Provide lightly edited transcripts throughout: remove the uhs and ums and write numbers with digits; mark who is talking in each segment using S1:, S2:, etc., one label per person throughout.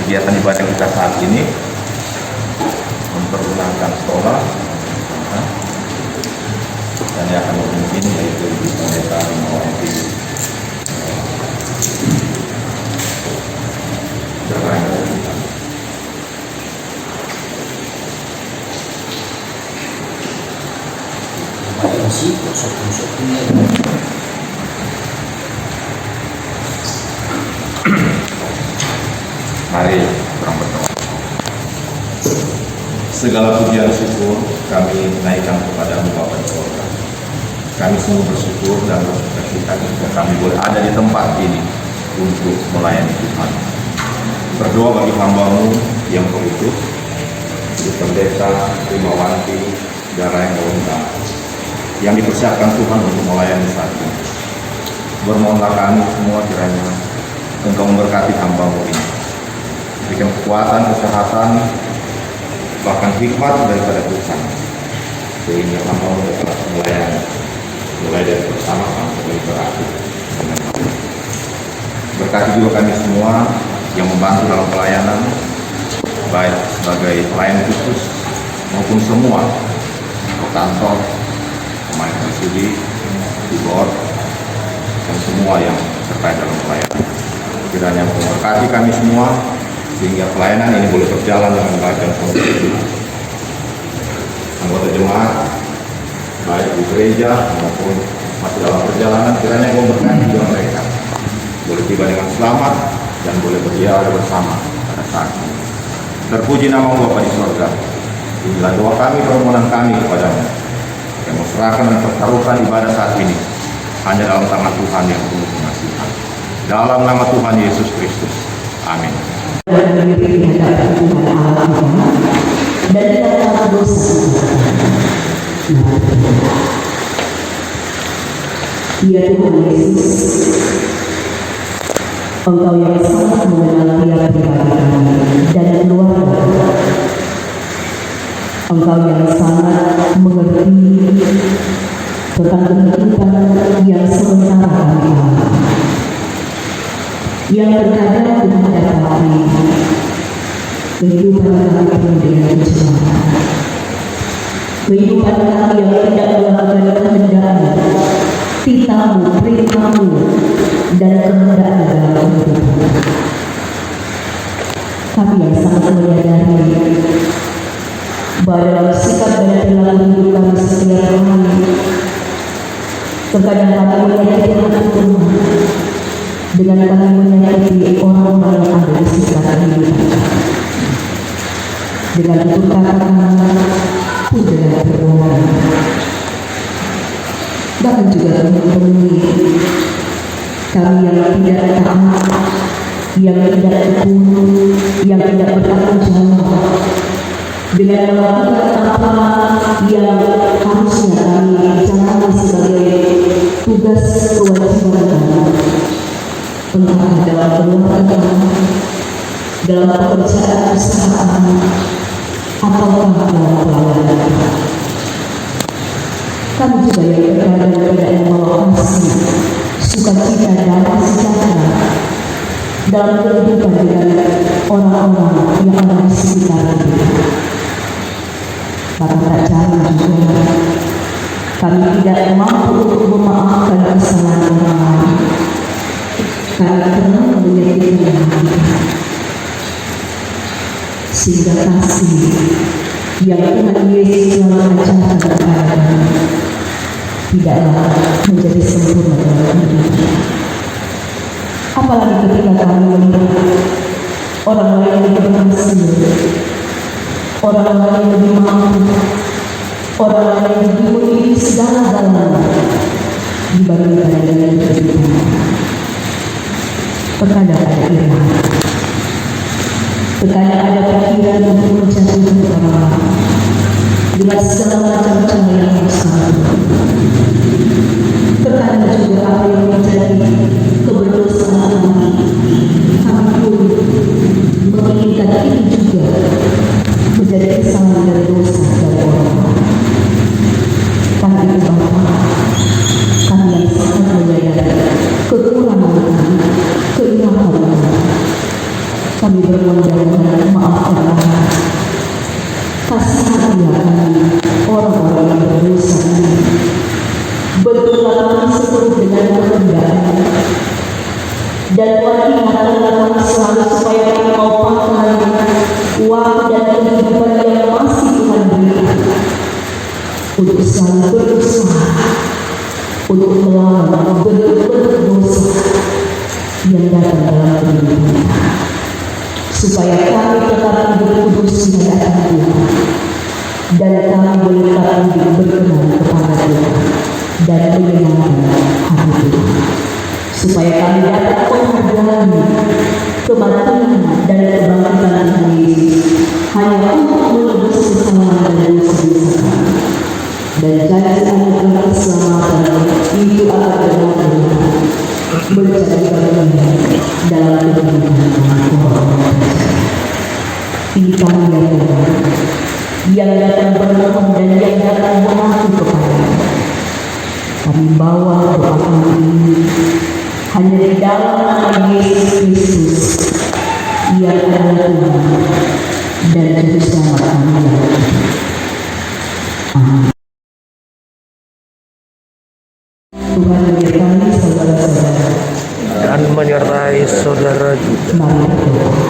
S1: kegiatan ibadah kita saat ini mempergunakan sekolah dan yang akan memimpin yaitu Ibu Pendeta Rimawati Mari kurang berdoa. Segala puji dan syukur kami naikkan kepada Bapa di surga. Kami sungguh bersyukur dan bersukacita ketika kami boleh ada di tempat ini untuk melayani Tuhan. Berdoa bagi hamba-Mu yang berutus, Ibu Pendeta Rimawati Darah yang dipersiapkan Tuhan untuk melayani saat ini. Bermohonlah kami semua kiranya Engkau memberkati hamba-Mu ini. Berikan kekuatan, kesehatan, bahkan hikmat daripada Tuhan, sehingga hamba-Mu dapat melayani mulai dari pertama sampai berakhir. Berkati juga kami semua yang membantu dalam pelayanan, baik sebagai pelayan khusus maupun semua kantor, pemain studi, keyboard, dan semua yang terkait dalam pelayanan. Kiranya memberkati kami semua sehingga pelayanan ini boleh berjalan dengan baik dan kondusif. Anggota jemaat, baik di gereja maupun masih dalam perjalanan, kiranya memberkati juga mereka boleh tiba dengan selamat dan boleh berdialog bersama pada saat ini. Terpuji nama Bapa di surga. Inilah doa kami, permohonan kami kepadamu. Kami serahkan dan pertaruhkan ibadah saat ini hanya dalam tangan Tuhan yang penuh pengasihan. Dalam nama Tuhan Yesus Kristus. Amin.
S2: Dan dalam dosa ya Tuhan Yesus, Engkau yang sangat mengenal tiap pribadi kami dan keluarga. Engkau yang sangat mengerti tentang kehidupan yang sementara kami alami, yang terkadang menghadapi kehidupan kami penuh dengan kecemasan, kehidupan kami yang tidak melakukan kehendak-Mu, titah-Mu, perintah-Mu, dan kehendak-Mu dalam hidup. Kami yang sangat menyadari bahwa dalam sikap dan perilaku hidup kami setiap hari, terkadang kami menyakiti anak Tuhan dengan kami menyakiti orang-orang yang ada di sekitar hidup kita. Dengan tutur kata pun dengan permohonan, bahkan juga memenuhi kami yang tidak taat, yang tidak tekun, yang tidak bertanggung jawab dengan melakukan apa yang harusnya kami jalani sebagai tugas kewajiban kami, entah dalam keluarga, dalam pekerjaan usaha, ataupun dalam pelayanan. Kami juga yang terkadang tidak membawa kasih, sukacita, dan sejahtera dalam kehidupan dengan orang-orang yang ada di sekitar kita. Maka tak jarang juga kami tidak mampu untuk memaafkan kesalahan orang lain karena pernah menyakitkan hati, sehingga kasih yang Tuhan Yesus telah ajarkan kepada kami tidaklah menjadi sempurna dalam hidup. Apalagi ketika kami melihat orang lain yang berhasil, orang lain yang lebih mampu, orang lain yang lebih memiliki segala-galanya dibandingkan dengan kehidupan. Terkadang ada iri, terkadang ada pikiran untuk menjatuhkan orang lain dengan segala macam cara yang bersama. Terkadang juga apa yang menjadi keberdosaan kami pun menginginkan ini juga menjadi kesalahan dan dosa dari orang lain. Karena itu Bapa, kami yang sangat menyadari kekurangan kami, keilahan kami kami bermohon maafkanlah, kasihanilah kami orang-orang yang berdosa ini. Bentuklah kami sepenuh dengan kehendak-Mu, dan Tuhan ingatkanlah kami selalu supaya kami mau pakai waktu dan kehidupan yang masih Tuhan berikan untuk selalu berusaha untuk melawan bentuk-bentuk dosa yang datang dalam kehidupan kita, supaya kami tetap hidup kudus di hadapan Tuhan, dan kami boleh tetap hidup berkenan kepada Tuhan dan menyenangkan hati Tuhan, supaya kami dapat menghargai kematian dan kebangkitan Tuhan Yesus hanya untuk menebus kesalahan dan dosa-dosa kami, dan janji anugerah keselamatan itu akan benar-benar menjadi bagian dalam kehidupan orang-orang percaya. Ini kami ya Tuhan, yang datang bermohon dan yang datang mengaku kepada kami, bawa doa kami ini hanya di dalam nama Yesus Kristus yang adalah Tuhan dan Juru Selamat kami yang hidup. Amin. Tuhan menyertai saudara-saudara
S3: dan menyertai saudara juga.
S2: Mari berdoa.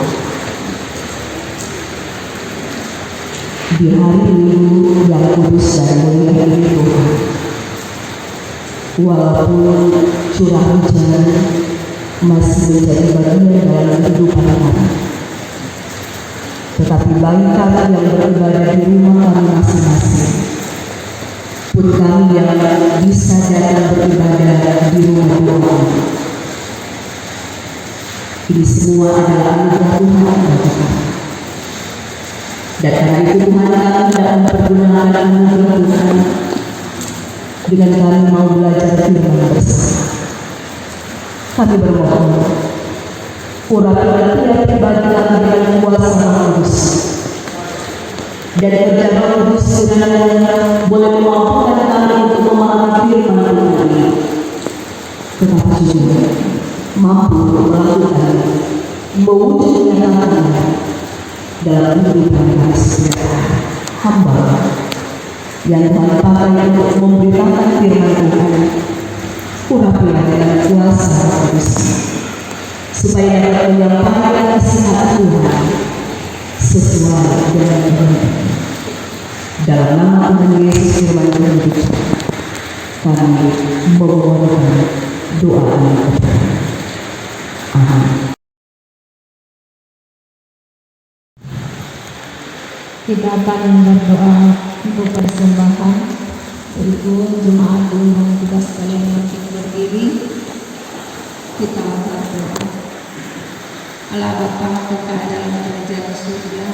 S2: Di hari Minggu yang kudus dan mulia ini Tuhan, walaupun curah hujan masih menjadi bagian dalam kehidupan kami, tetapi bagi kami yang beribadah di rumah kami masing-masing, pun kami yang bisa datang beribadah di rumah Tuhan, ini semua adalah anugerah Tuhan bagi kami. Dan karena itu Tuhan, kami tidak mempergunakan anugerah Tuhan dengan kami mau belajar firman bersama. Kami bermohon, urapilah tiap pribadi kami dengan kuasa Roh Kudus, dan kerja Roh Kudus kiranya boleh memampukan kami untuk memahami firman Tuhan ini, tetapi juga mampu melakukan mewujudkan nyatanya dalam kehidupan kami setiap hamba yang Tuhan pakai untuk memberitakan firman Tuhan. Urapilah dengan kuasa Roh Kudus, supaya dapat menyampaikan nasihat Tuhan sesuai dengan kehendak. Dalam nama Tuhan Yesus firman Tuhan itu, kami memohonkan doa kami. Amin.
S4: Kita akan berdoa untuk persembahan. Berikut jemaat undang kita sekalian bangkit berdiri. Kita berdoa. Allah Bapa kekal dalam kerajaan surga,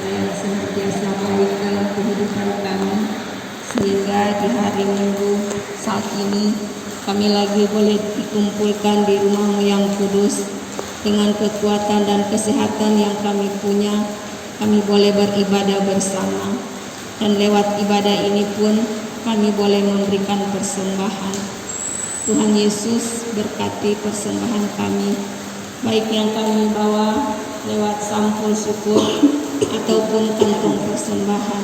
S4: yang senantiasa baik dalam kehidupan kami, sehingga di hari Minggu saat ini kami lagi boleh dikumpulkan di rumah-Mu yang kudus dengan kekuatan dan kesehatan yang kami punya. Kami boleh beribadah bersama, dan lewat ibadah ini pun kami boleh memberikan persembahan. Tuhan Yesus berkati persembahan kami, baik yang kami bawa lewat sampul syukur ataupun kantong persembahan.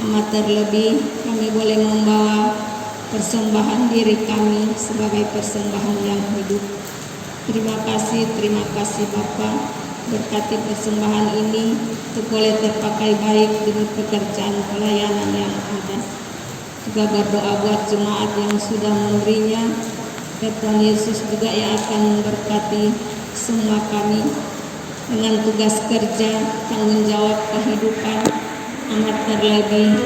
S4: Amat terlebih kami boleh membawa persembahan diri kami sebagai persembahan yang hidup. Terima kasih Bapa. Berkati persembahan ini untuk boleh terpakai baik dengan pekerjaan pelayanan yang ada. Juga berdoa buat jemaat yang sudah memberinya. Tuhan Yesus juga yang akan memberkati semua kami dengan tugas kerja, tanggung jawab kehidupan, amat terlebih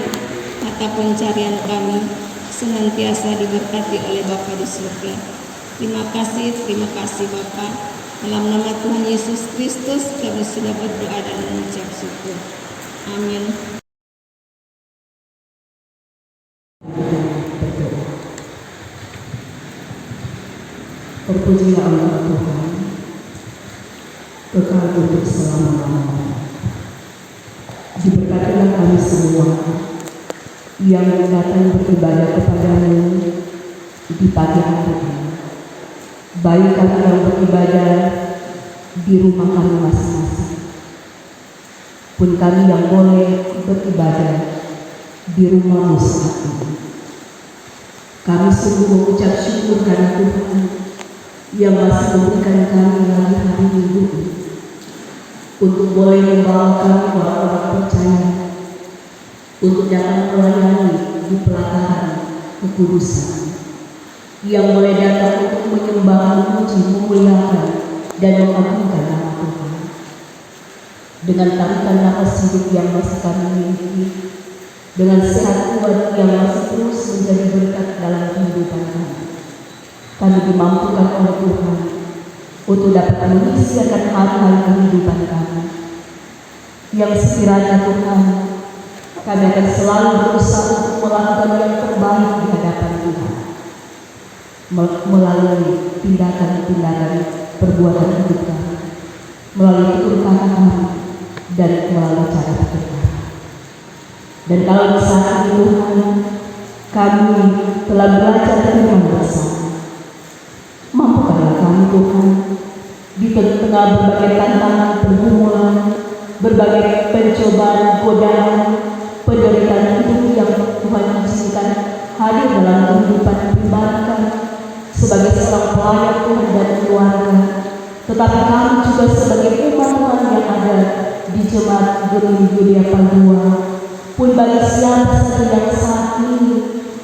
S4: mata pencarian kami senantiasa diberkati oleh Bapa di surga. Terima kasih Bapa. Dalam nama Tuhan Yesus Kristus kami sudah berdoa dan mengucap syukur. Amin.
S2: Terpujilah Allah Tuhan, kekal untuk selama-lamanya. Diberkatilah kami semua yang datang beribadah kepada-Mu di pagi hari ini, baik kami yang beribadah di rumah kami masing-masing pun kami yang boleh beribadah di rumah-Mu saat ini. Kami sungguh mengucap syukur karena Tuhan yang masih memberikan kami lagi hari Minggu ini untuk boleh membawa kami orang-orang percaya untuk datang melayani di pelataran kekudusan, yang boleh datang untuk menyembah, memuji, memuliakan dan mengagungkan nama Tuhan dengan tarikan nafas hidup yang masih kami miliki, dengan sehat kuat yang masih terus menjadi berkat dalam kehidupan kami. Kami dimampukan oleh Tuhan untuk dapat mengisi akan hari-hari kehidupan kami, yang sekiranya Tuhan kami akan selalu berusaha untuk melakukan yang terbaik di hadapan Tuhan melalui tindakan-tindakan perbuatan hidup kami, melalui tutur kata kami, dan melalui cara pikir kami. Dan kalau di saat ini Tuhan kami telah belajar firman bersama, mampukanlah kami Tuhan di tengah berbagai tantangan, pergumulan, berbagai pencobaan, godaan, penderitaan hidup yang Tuhan izinkan hadir dalam kehidupan pribadi kami sebagai seorang pelayan Tuhan dan keluarga, tetapi kami juga sebagai umat Tuhan yang ada di Jemaat Gemini Yulia Padua, pun bagi siapa saja yang saat ini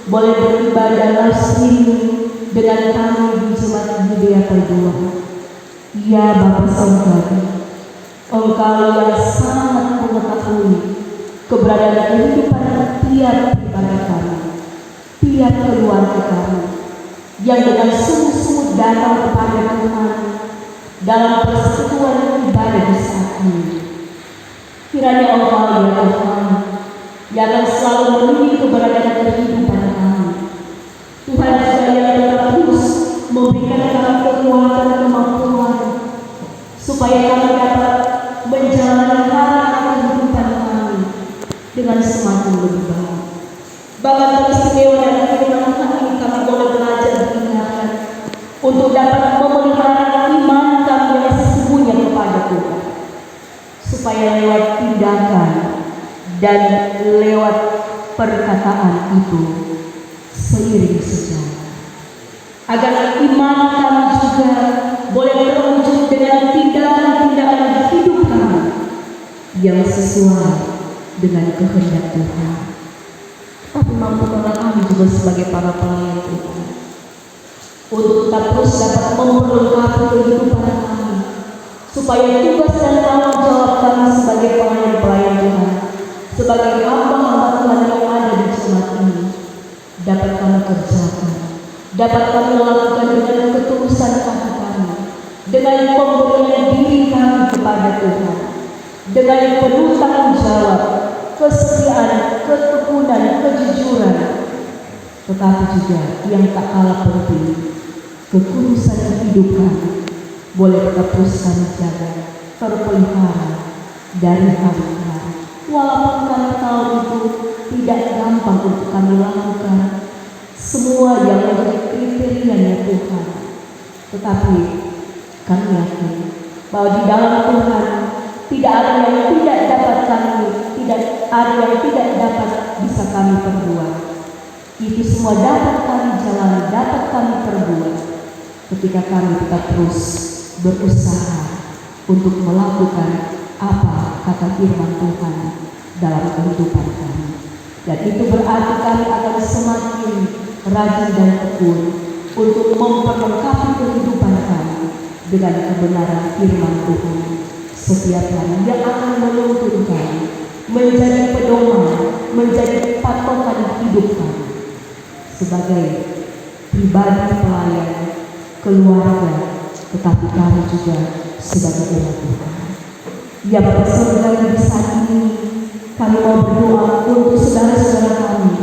S2: boleh beribadah live streaming dengan kami di Jemaat Yulia Padua. Ya Bapa Surgawi, Engkau yang sangat mengetahui keberadaan kehidupan tiap pribadi kami, tiap keluarga kami, yang dengan sungguh-sungguh datang kepada Tuhan dalam persekutuan ibadah di saat ini. Kiranya Engkau ya Tuhan yang akan selalu melindungi keberadaan kehidupan kami. Tuhan juga yang tetap terus memberikan kami kekuatan, kemampuan, supaya kami dapat menjalani hari kehidupan kami dengan semakin lebih baik. Bahkan teristimewa dan firman Tuhan ini kami boleh belajar diingatkan untuk dapat memelihara iman kami yang sesungguhnya kepada Tuhan, supaya lewat tindakan dan lewat perkataan itu seiring sejalan, agar iman kami juga boleh terwujud dengan tindakan-tindakan hidup kami yang sesuai dengan kehendak Tuhan. Tapi mampukanlah kami juga sebagai para pelayan Tuhan untuk tetap terus dapat memperlengkapi kehidupan kami, supaya tugas dan tanggung jawab kami sebagai pelayan-pelayan Tuhan, sebagai hamba-hamba Tuhan yang ada di jemaat ini, dapat kami kerjakan, dapat kami lakukan dengan ketulusan hati kami, dengan pemberian diri kami kepada Tuhan, dengan penuh tanggung jawab, kesetiaan, ketekunan, kejujuran, tetapi juga yang tak kalah penting, kekudusan hidup kami boleh tetap terus kami jaga, terpelihara dari hari ke hari. Walaupun kami tahu itu tidak gampang untuk kami lakukan semua yang menjadi kriterianya Tuhan, tetapi kami yakin bahwa di dalam Tuhan tidak ada yang tidak dapat kami, tidak ada yang tidak dapat bisa kami perbuat. Itu semua dapat kami jalani, dapat kami perbuat ketika kami tetap terus berusaha untuk melakukan apa kata firman Tuhan dalam kehidupan kami. Dan itu berarti kami akan semakin rajin dan tekun untuk memperlengkapi kehidupan kami dengan kebenaran firman Tuhan setiap hari yang akan menuntun kami menjadi pedoman, menjadi patokan hidup kami sebagai pribadi pelayan, keluarga, tetapi kami juga sebagai umat Tuhan. Ya Bapa Surgawi, di saat ini kami mau berdoa untuk saudara-saudara kami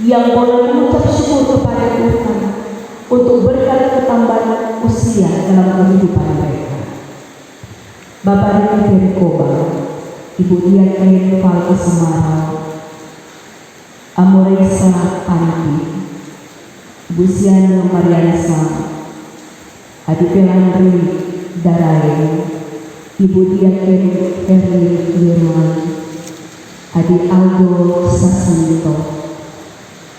S2: yang boleh mengucap syukur kepada Tuhan untuk berkat ketambahan usia dalam kehidupan mereka. Bapak Riki Koba, Ibu Dian Kain Falke Semarang, Amoresa Panti, Ibu Siana Mariansa, Adik Pelandri Darai, Ibu Diaken Heri Wirwan, Adi Aldo Sasanto,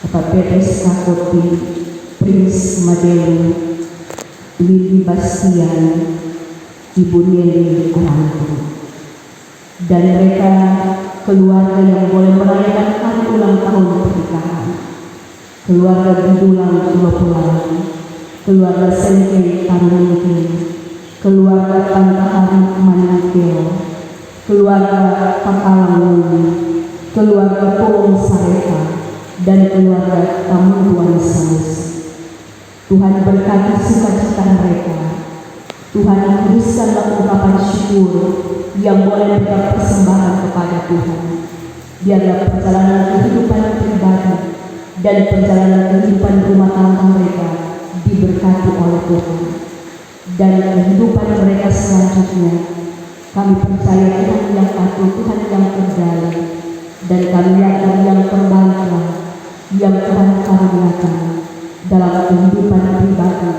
S2: Bapak Petrus Kakopi, Prince Madelu, Lili Bastian, Ibu Nelly Arantu, dan mereka keluarga yang boleh merayakan hari ulang tahun pernikahan, keluarga Bidulang Pulau, keluarga Sengkei Karuniki, keluarga Pantahari Manakeo, keluarga Pakalang, keluarga Pung Sareka, dan keluarga Tamuan Sanusi. Tuhan berkati sukacita mereka. Tuhan kuduskanlah ungkapan syukur yang boleh mereka persembahkan kepada Tuhan. Biarlah perjalanan kehidupan pribadi dan perjalanan kehidupan rumah tangga mereka diberkati oleh Tuhan. Dan kehidupan mereka selanjutnya, kami percaya Tuhan yang patuh, Tuhan yang terdalam, dan kami yakin yang terbaiklah yang Tuhan karuniakan dalam kehidupan pribadi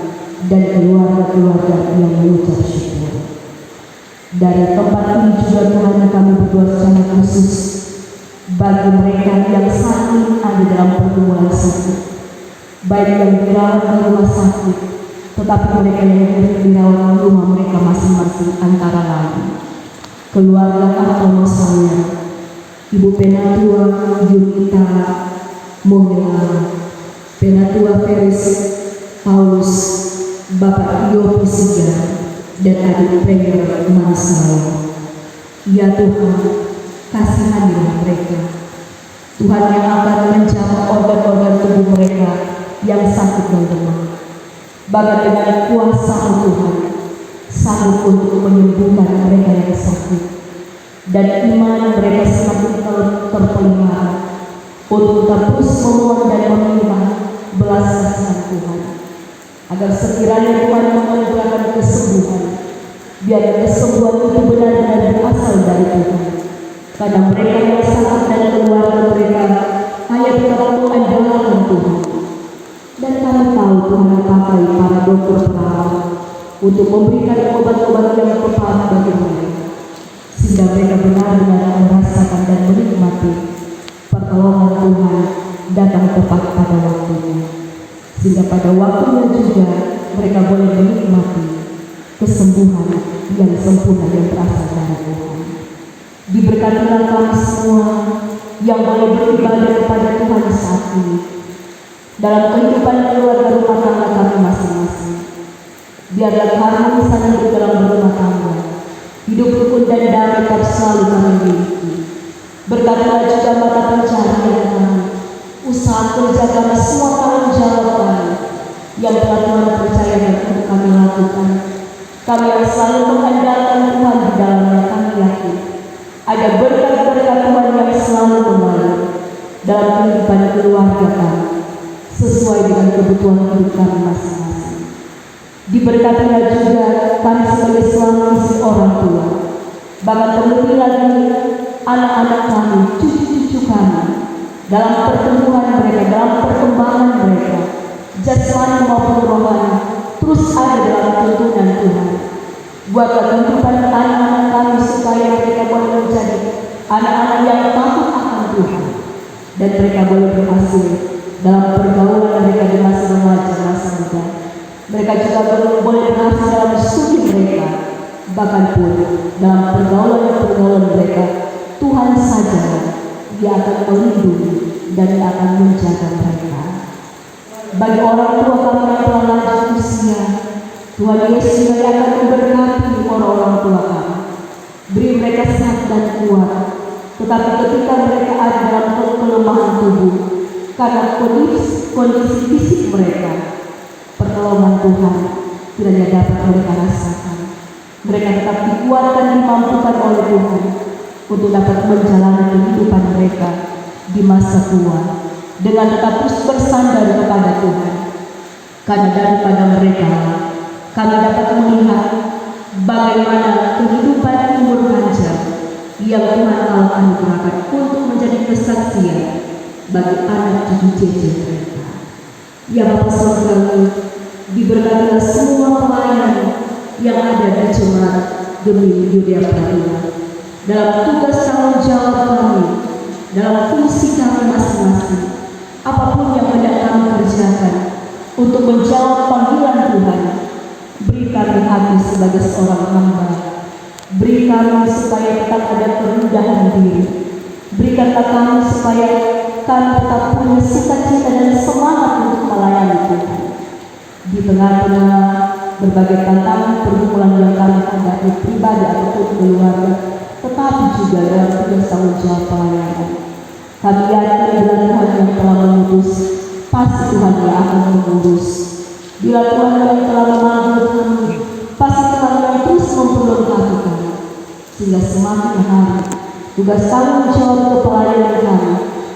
S2: dan keluarga-keluarga yang mengucap syukur. Dari tempat ini juga Tuhan kami berdoa secara khusus bagi mereka yang saat ini ada dalam pergumulan sakit, baik yang dirawat di rumah sakit, tetapi mereka yang dirawat di rumah mereka masing-masing antara lain keluarga atau misalnya Ibu Penatua Yunita Mohela, Penatua Feris Paulus, Bapak Iyo Pisiga, dan adik Premier Mansaya. Ya Tuhan, kasihanilah mereka. Tuhan yang akan menjamah organ-organ tubuh mereka yang sakit dan lemah. Bahkan dengan kuasa Tuhan, sanggup untuk menyembuhkan mereka yang sakit. Dan iman mereka semakin terpelihara untuk terus memohon dan meminta belas kasihan Tuhan, agar sekiranya Tuhan menganugerahkan kesembuhan. Biar kesembuhan itu benar-benar berasal dari Tuhan, karena mereka yang sakit dan keluarga mereka hanya berdoa andalkan Tuhan. Dan kami tahu Tuhan pakai para dokter perawat untuk memberikan obat-obat yang tepat bagi mereka, sehingga mereka benar-benar merasakan dan menikmati pertolongan Tuhan datang tepat pada waktunya, sehingga pada waktunya juga mereka boleh menikmati kesembuhan yang sempurna yang berasal dari Tuhan. Diberkatilah kami semua yang boleh beribadah kepada Tuhan saat ini dalam kehidupan keluarga rumah tangga kami masing-masing. Biarlah keharmonisan di dalam rumah tangga, hidup rukun dan damai tetap selalu kami miliki. Berkatilah juga mata pencaharian kami, usaha kerja kami, semua tanggung jawab kami yang telah Tuhan percayakan untuk kami lakukan. Kami yang selalu mengandalkan Tuhan di dalamnya, kami yakin ada berkat-berkat Tuhan yang selalu mengalir dalam kehidupan keluarga kami sesuai dengan kebutuhan hidup kami masing-masing. Diberkatilah juga kami sebagai suami istri orang tua, bahkan terlebih lagi anak-anak kami, cucu-cucu kami, dalam pertumbuhan mereka, dalam perkembangan mereka, jasmani maupun rohani, terus ada dalam tuntunan Tuhan. Buatlah kehidupan anak-anak kami supaya mereka boleh menjadi anak-anak yang takut akan Tuhan, dan mereka boleh berhasil dalam pergaulan mereka di masa remaja, masa muda. Mereka juga boleh berhasil dalam studi mereka, bahkan pun dalam pergaulan mereka. Tuhan saja yang akan melindungi dan yang akan menjaga mereka. Bagi orang tua kami yang telah lanjut usia, Tuhan Yesus juga akan memberkati orang-orang tua kami. Beri mereka sehat dan kuat, tetapi ketika mereka ada dalam kelemahan tubuh karena kondisi fisik mereka, pertolongan Tuhan kiranya dapat mereka rasakan. Mereka tetap dikuatkan, dimampukan oleh Tuhan untuk dapat menjalani kehidupan mereka di masa tua dengan tetap terus bersandar kepada Tuhan. Karena daripada mereka kami dapat melihat bagaimana kehidupan umur panjang yang Tuhan Allah anugerahkan untuk menjadi kesaksian bagi anak cucu cucu mereka. Ya Bapak Saudara, diberkatilah semua pelayan yang ada di jemaat demi Yudea Pradina. Dalam tugas tanggung jawab kami, dalam fungsi kami masing-masing, apapun yang hendak kami kerjakan untuk menjawab panggilan Tuhan, beri kami hati sebagai seorang hamba. Beri kami supaya tetap ada kerendahan diri. Berikanlah kami supaya kami tetap punya sukacita dan semangat untuk melayani Tuhan. Di tengah-tengah berbagai tantangan pergumulan yang kami hadapi pribadi ataupun keluarga, tetapi juga dalam tugas tanggung jawab pelayanan. Kami yakin bila Tuhan yang telah mengutus, pasti Tuhan yang akan mengurus. Bila Tuhan yang telah memanggil kami, pasti Tuhan yang terus memperlengkapi kami. Sehingga semakin hari, tugas tanggung jawab kepelayanan kami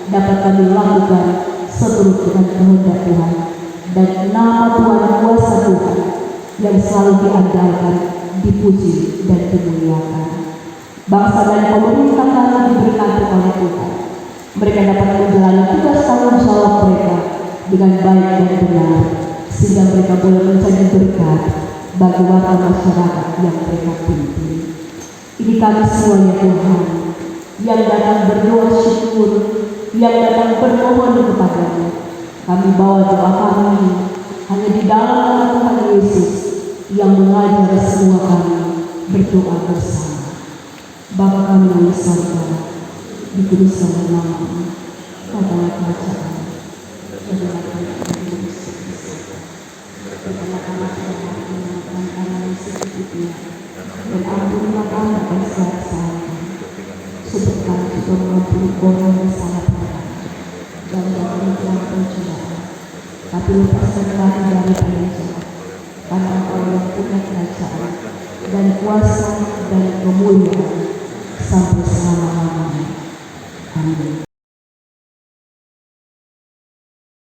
S2: dapat kami lakukan seturut dengan kehendak Tuhan. Dan nama Tuhan, kuasa Tuhan yang selalu diandalkan, dipuji dan dimuliakan. Bangsa dan pemerintah kami diberikan oleh Tuhan. Mereka dapat menjalani tugas tanggung jawab mereka dengan baik dan benar, sehingga mereka boleh menjadi berkat bagi warga masyarakat yang mereka pimpin. Ini kami semuanya Tuhan, yang datang berdoa syukur, yang datang bermohon kepada-Mu. Kami bawa doa kami hanya di dalam nama Tuhan Yesus yang mengajar semua kami berdoa bersama. Bapa kami yang di surga, dikuduskanlah nama-Mu, katalah kerajaan-Mu, jadilah kehendakmu di surga. Berikanlah kami makanan yang secukupnya, dan ampunilah kami akan kesalahan kami, seperti kami juga mengampuni orang yang salah pada kami, dan jangan dalam pencobaan, tapi lepaskan kami dari yang jahat, karena Engkau yang punya kerajaan dan kuasa dan kemuliaan sampai selama-lamanya. Amin.